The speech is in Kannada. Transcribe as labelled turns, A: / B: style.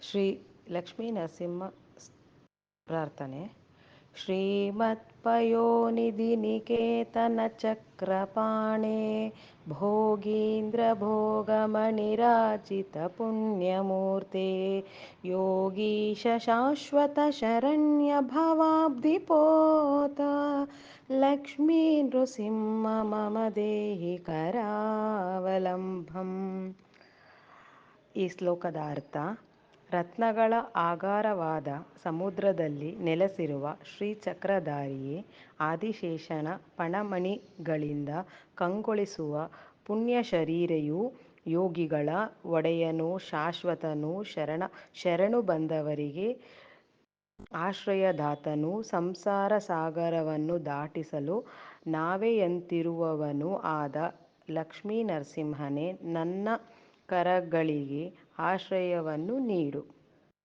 A: ಶ್ರೀ ಲಕ್ಷ್ಮೀ ನರಸಿಂಹ ಪ್ರಾರ್ಥನೆ. ಶ್ರೀಮತ್ಪಯೋನಿಧಿ ನಿಕೇತನ ಚಕ್ರಪಾಣೆ ಭೋಗೀಂದ್ರ ಭೋಗಮಣಿರಾಜಿತ ಪುಣ್ಯಮೂರ್ತೆ ಯೋಗೀಶ ಶಾಶ್ವತ ಶರಣ್ಯ ಭವಾಬ್ಧಿಪೋತ ಲಕ್ಷ್ಮೀ ನೃಸಿಂಹ ಮಮ ದೇಹಿ ಕರಾವಲಂಬಂ. ಈ ಶ್ಲೋಕದ ಅರ್ಥ: ರತ್ನಗಳ ಆಗಾರವಾದ ಸಮುದ್ರದಲ್ಲಿ ನೆಲೆಸಿರುವ ಶ್ರೀಚಕ್ರಧಾರಿಯೇ, ಆದಿಶೇಷನ ಪಣಮಣಿಗಳಿಂದ ಕಂಗೊಳಿಸುವ ಪುಣ್ಯಶರೀರಿಯೂ, ಯೋಗಿಗಳ ಒಡೆಯನೂ ಶಾಶ್ವತನೂ, ಶರಣು ಬಂದವರಿಗೆ ಆಶ್ರಯದಾತನೂ, ಸಂಸಾರ ಸಾಗರವನ್ನು ದಾಟಿಸಲು ನಾವೆಯಂತಿರುವವನೂ ಆದ ಲಕ್ಷ್ಮೀ ನರಸಿಂಹನೇ, ನನ್ನ ಕರಗಳಿಗೆ ಆಶ್ರಯವನ್ನು ನೀಡು.